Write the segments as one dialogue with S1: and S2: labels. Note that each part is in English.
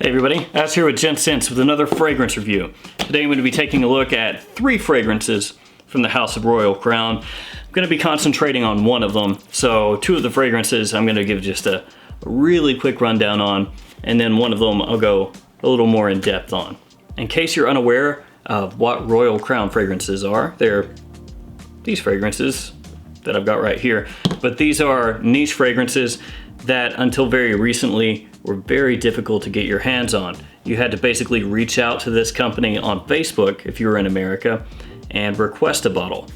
S1: Hey everybody, As here with Gents with another fragrance review. Today I'm going to be taking a look at 3 fragrances from the House of Royal Crown. I'm going to be concentrating on one of them, so 2 of the fragrances I'm going to give just a really quick rundown on, and then one of them I'll go a little more in depth on. In case you're unaware of what Royal Crown fragrances are, they're these fragrances that I've got right here, but these are niche fragrances that until very recently were very difficult to get your hands on. You had to basically reach out to this company on Facebook if you were in America and request a bottle.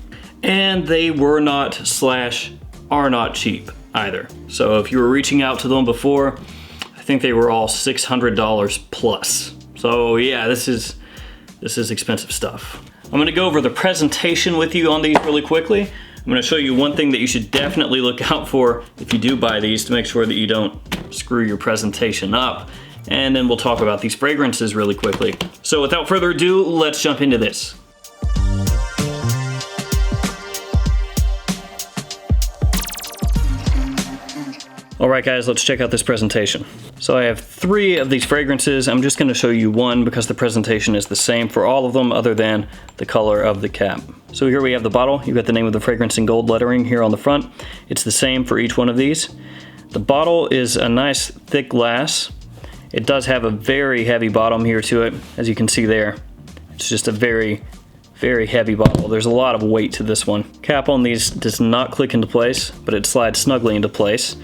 S1: And they were not / are not cheap either. So if you were reaching out to them before, I think they were all $600 plus. So yeah, this is expensive stuff. I'm gonna go over the presentation with you on these really quickly. I'm going to show you one thing that you should definitely look out for if you do buy these to make sure that you don't screw your presentation up. And then we'll talk about these fragrances really quickly. So without further ado, let's jump into this. Alright guys, let's check out this presentation. So I have 3 of these fragrances. I'm just going to show you one because the presentation is the same for all of them other than the color of the cap. So here we have the bottle. You've got the name of the fragrance in gold lettering here on the front. It's the same for each one of these. The bottle is a nice thick glass. It does have a very heavy bottom here to it, as you can see there. It's just a very heavy bottle. There's a lot of weight to this one. Cap on these does not click into place, but it slides snugly into place.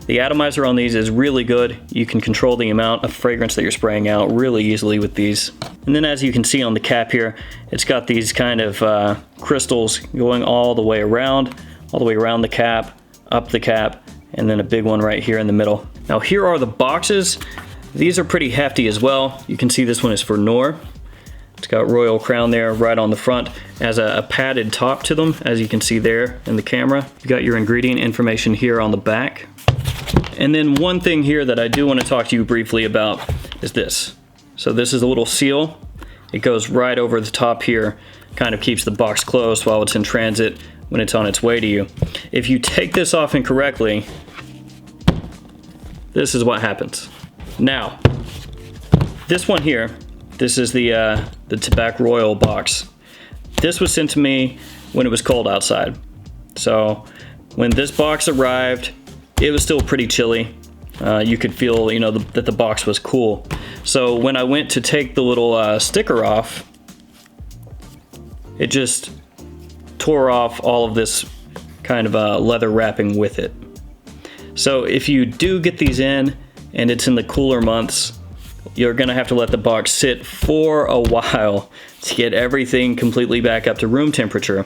S1: The atomizer on these is really good. You can control the amount of fragrance that you're spraying out really easily with these. And then as you can see on the cap here, it's got these kind of crystals going all the way around the cap, up the cap, and then a big one right here in the middle. Now here are the boxes. These are pretty hefty as well. You can see this one is for Noir. It's got Royal Crown there right on the front. It has a padded top to them, as you can see there in the camera. You got your ingredient information here on the back. And then one thing here that I do want to talk to you briefly about is this. So this is a little seal. It goes right over the top here, kind of keeps the box closed while it's in transit when it's on its way to you. If you take this off incorrectly, this is what happens. Now, this one here, this is the Tabac Royal box. This was sent to me when it was cold outside. So when this box arrived, it was still pretty chilly. You could feel, that the box was cool. So when I went to take the little sticker off, it just tore off all of this kind of leather wrapping with it. So if you do get these in and it's in the cooler months, you're gonna have to let the box sit for a while to get everything completely back up to room temperature.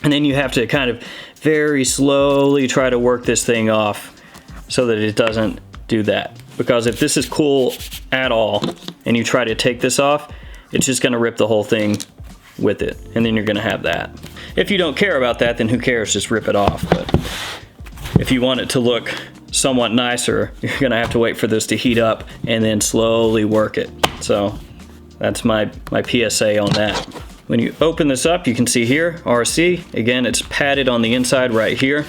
S1: And then you have to kind of very slowly try to work this thing off so that it doesn't do that. Because if this is cool at all and you try to take this off, it's just gonna rip the whole thing with it. And then you're gonna have that. If you don't care about that, then who cares, just rip it off. But if you want it to look somewhat nicer, you're gonna have to wait for this to heat up and then slowly work it. So that's my PSA on that. When you open this up, you can see here, RC. Again, it's padded on the inside right here.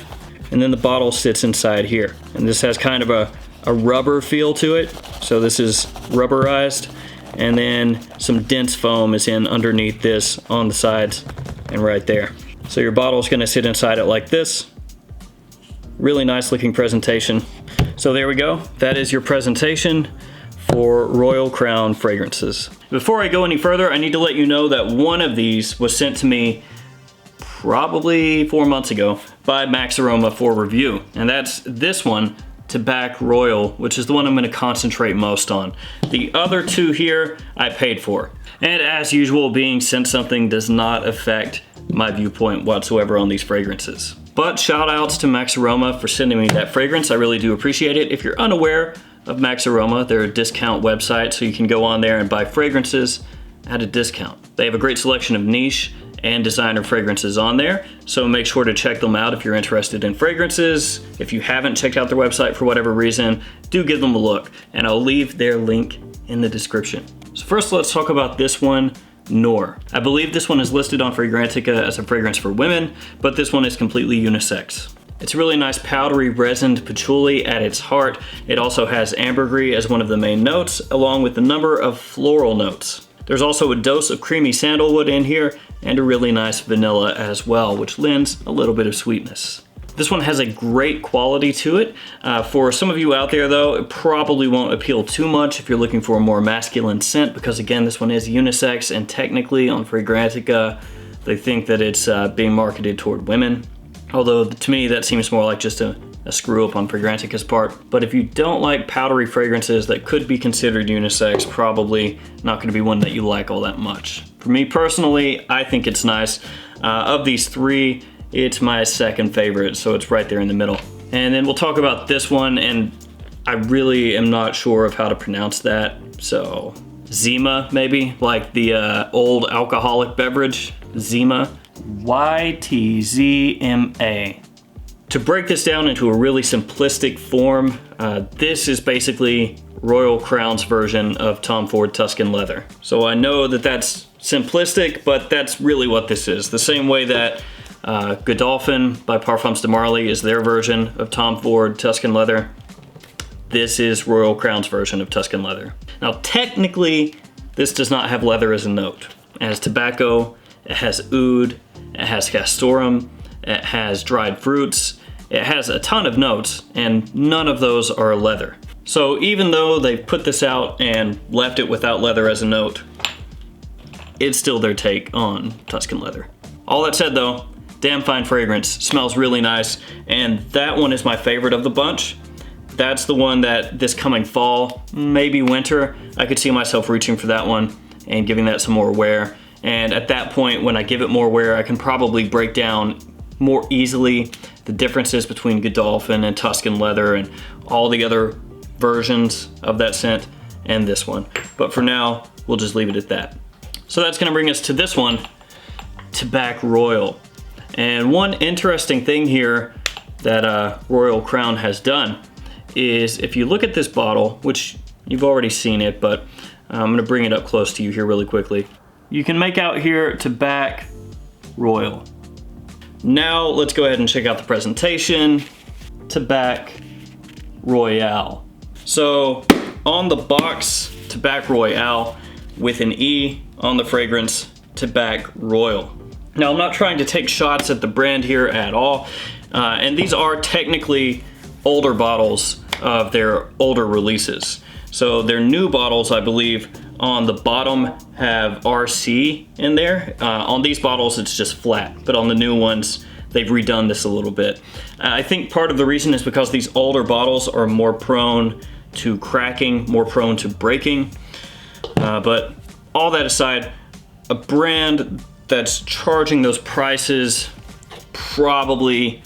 S1: And then the bottle sits inside here. And this has kind of a rubber feel to it. So this is rubberized. And then some dense foam is in underneath this on the sides and right there. So your bottle is gonna sit inside it like this. Really nice looking presentation. So there we go. That is your presentation for Royal Crown fragrances. Before I go any further, I need to let you know that one of these was sent to me probably 4 months ago by Max Aroma for review. And that's this one, Tabac Royal, which is the one I'm gonna concentrate most on. The other 2 here, I paid for. And as usual, being sent something does not affect my viewpoint whatsoever on these fragrances. But shout outs to Max Aroma for sending me that fragrance. I really do appreciate it. If you're unaware of Max Aroma, they're a discount website, so you can go on there and buy fragrances at a discount. They have a great selection of niche and designer fragrances on there, so make sure to check them out if you're interested in fragrances. If you haven't checked out their website for whatever reason, do give them a look, and I'll leave their link in the description. So first let's talk about this one, Noir. I believe this one is listed on FRAGRANTICA as a fragrance for women, but this one is completely unisex. It's a really nice powdery resined patchouli at its heart. It also has ambergris as one of the main notes, along with a number of floral notes. There's also a dose of creamy sandalwood in here and a really nice vanilla as well, which lends a little bit of sweetness. This one has a great quality to it. For some of you out there though, it probably won't appeal too much if you're looking for a more masculine scent, because again, this one is unisex, and technically on Fragrantica, they think that it's being marketed toward women. Although to me, that seems more like just a screw up on Fragrantica's part. But if you don't like powdery fragrances that could be considered unisex, probably not gonna be one that you like all that much. For me personally, I think it's nice. Of these three, it's my second favorite, so it's right there in the middle. And then we'll talk about this one, and I really am not sure of how to pronounce that. So Zima, maybe, like the old alcoholic beverage, Zima, YTZMA. To break this down into a really simplistic form, this is basically Royal Crown's version of Tom Ford Tuscan Leather. So I know that that's simplistic, but that's really what this is. The same way that Godolphin by Parfums de Marly is their version of Tom Ford Tuscan Leather. This is Royal Crown's version of Tuscan Leather. Now technically, this does not have leather as a note. It has tobacco, it has oud, it has castoreum, it has dried fruits, it has a ton of notes, and none of those are leather. So even though they put this out and left it without leather as a note, it's still their take on Tuscan Leather. All that said though, damn fine fragrance, smells really nice, and that one is my favorite of the bunch. That's the one that this coming fall, maybe winter, I could see myself reaching for that one and giving that some more wear. And at that point, when I give it more wear, I can probably break down more easily the differences between Godolphin and Tuscan Leather and all the other versions of that scent and this one. But for now, we'll just leave it at that. So that's gonna bring us to this one, Tabac Royal. And one interesting thing here that Royal Crown has done is, if you look at this bottle, which you've already seen it, but I'm gonna bring it up close to you here really quickly. You can make out here Tabac Royal. Now let's go ahead and check out the presentation. Tabac Royale. So on the box, Tabac Royale with an E on the fragrance, Tabac Royal. Now I'm not trying to take shots at the brand here at all, and these are technically older bottles of their older releases. So their new bottles, I believe, on the bottom have RC in there. On these bottles, it's just flat, but on the new ones, they've redone this a little bit. I think part of the reason is because these older bottles are more prone to cracking, more prone to breaking. But all that aside, a brand that's charging those prices probably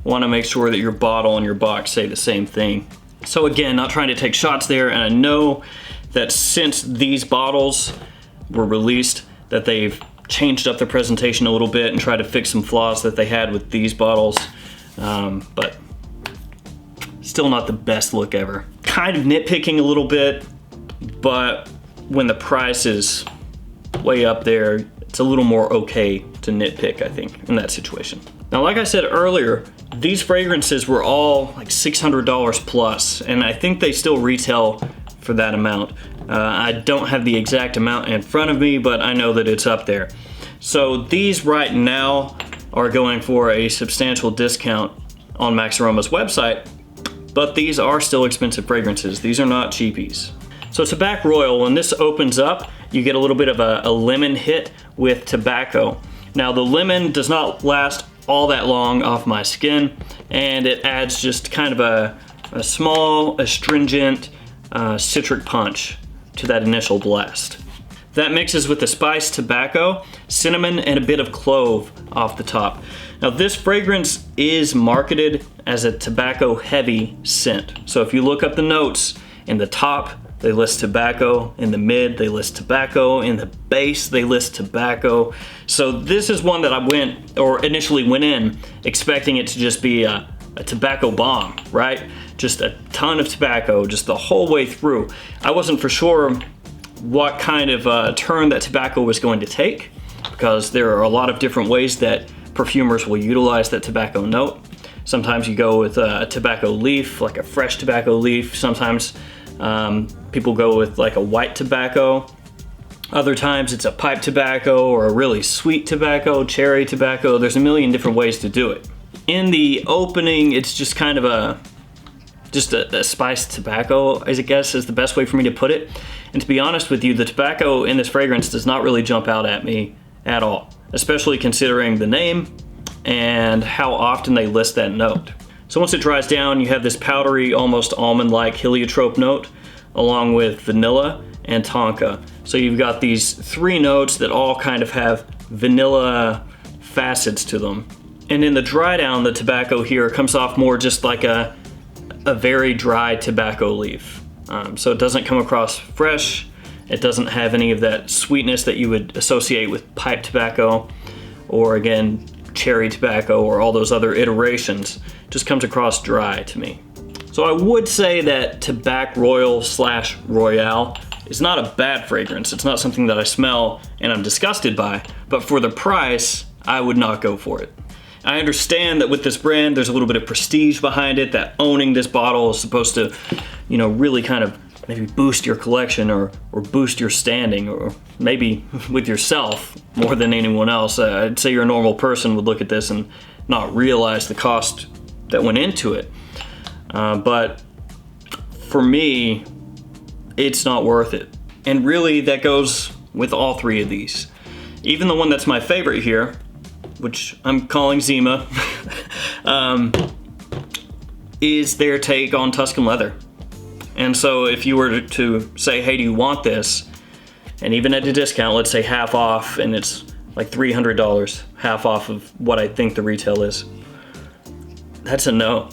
S1: want to make sure that your bottle and your box say the same thing. So again, not trying to take shots there, and I know that since these bottles were released, that they've changed up their presentation a little bit and tried to fix some flaws that they had with these bottles, but still not the best look ever. Kind of nitpicking a little bit, but when the price is way up there, it's a little more okay to nitpick, I think, in that situation. Now, like I said earlier, these fragrances were all like $600 plus, and I think they still retail for that amount. I don't have the exact amount in front of me, but I know that it's up there. So these right now are going for a substantial discount on Max Aroma's website, but these are still expensive fragrances. These are not cheapies. So Tabac Royal, when this opens up, you get a little bit of a lemon hit with tobacco. Now the lemon does not last all that long off my skin, and it adds just kind of a small, astringent, citric punch to that initial blast. That mixes with the spiced tobacco, cinnamon, and a bit of clove off the top. Now this fragrance is marketed as a tobacco heavy scent. So if you look up the notes, in the top, they list tobacco. In the mid, they list tobacco. In the base, they list tobacco. So this is one that I initially went in expecting it to just be a tobacco bomb, right? Just a ton of tobacco, just the whole way through. I wasn't for sure what kind of turn that tobacco was going to take, because there are a lot of different ways that perfumers will utilize that tobacco note. Sometimes you go with a tobacco leaf, like a fresh tobacco leaf. Sometimes people go with like a white tobacco. Other times it's a pipe tobacco or a really sweet tobacco, cherry tobacco. There's a million different ways to do it. In the opening, it's just kind of a spiced tobacco, I guess is the best way for me to put it. And to be honest with you, the tobacco in this fragrance does not really jump out at me at all, especially considering the name and how often they list that note. So once it dries down, you have this powdery, almost almond-like heliotrope note, along with vanilla and tonka. So you've got these 3 notes that all kind of have vanilla facets to them. And in the dry down, the tobacco here comes off more just like a very dry tobacco leaf. So it doesn't come across fresh. It doesn't have any of that sweetness that you would associate with pipe tobacco, or again, cherry tobacco, or all those other iterations. It just comes across dry to me. So I would say that Tabac Royal / Royale is not a bad fragrance. It's not something that I smell and I'm disgusted by, but for the price, I would not go for it. I understand that with this brand, there's a little bit of prestige behind it, that owning this bottle is supposed to, really kind of maybe boost your collection or boost your standing, or maybe with yourself more than anyone else. I'd say your normal person would look at this and not realize the cost that went into it. But for me, it's not worth it. And really, that goes with all 3 of these. Even the one that's my favorite here, which I'm calling Zima, is their take on Tuscan leather. And so if you were to say, hey, do you want this? And even at a discount, let's say half off, and it's like $300, half off of what I think the retail is, that's a no.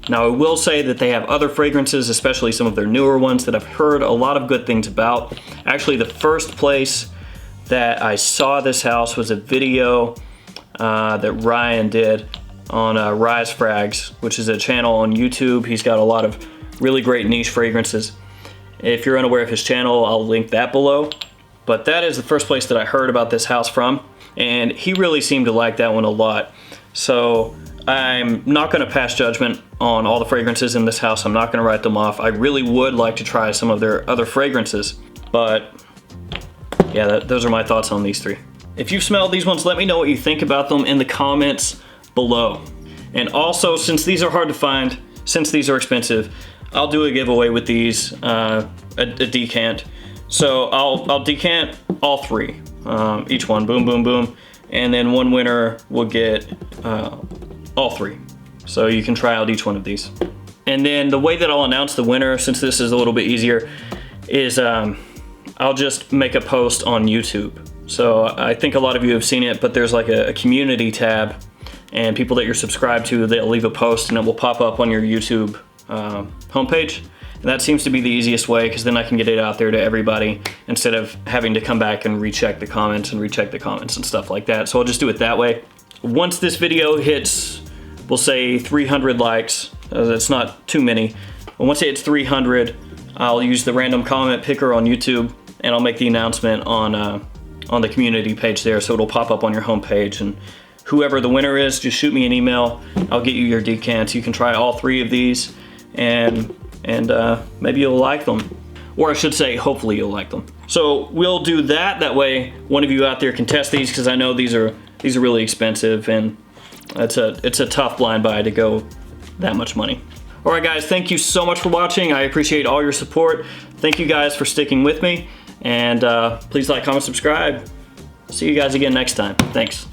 S1: Now I will say that they have other fragrances, especially some of their newer ones that I've heard a lot of good things about. Actually, the first place that I saw this house was a video that Ryan did on Rise Frags, which is a channel on YouTube. He's got a lot of really great niche fragrances. If you're unaware of his channel, I'll link that below. But that is the first place that I heard about this house from, and he really seemed to like that one a lot. So I'm not going to pass judgment on all the fragrances in this house. I'm not going to write them off. I really would like to try some of their other fragrances, but yeah, those are my thoughts on these 3. If you've smelled these ones, let me know what you think about them in the comments below. And also, since these are hard to find, since these are expensive, I'll do a giveaway with these, a decant. So I'll decant all 3, each one, boom, boom, boom. And then one winner will get all 3. So you can try out each one of these. And then the way that I'll announce the winner, since this is a little bit easier, is I'll just make a post on YouTube. So I think a lot of you have seen it, but there's like a community tab, and people that you're subscribed to, they'll leave a post and it will pop up on your YouTube homepage. And that seems to be the easiest way, because then I can get it out there to everybody instead of having to come back and recheck the comments and stuff like that. So I'll just do it that way. Once this video hits, we'll say 300 likes, that's not too many. But once it hits 300, I'll use the random comment picker on YouTube, and I'll make the announcement on the community page there, so it'll pop up on your homepage. And whoever the winner is, just shoot me an email. I'll get you your decants. You can try all 3 of these, and maybe you'll like them. Or I should say, hopefully you'll like them. So we'll do that. That way, one of you out there can test these, because I know these are really expensive, and it's a tough blind buy to go that much money. All right, guys, thank you so much for watching. I appreciate all your support. Thank you guys for sticking with me, and please like, comment, subscribe. See you guys again next time. Thanks.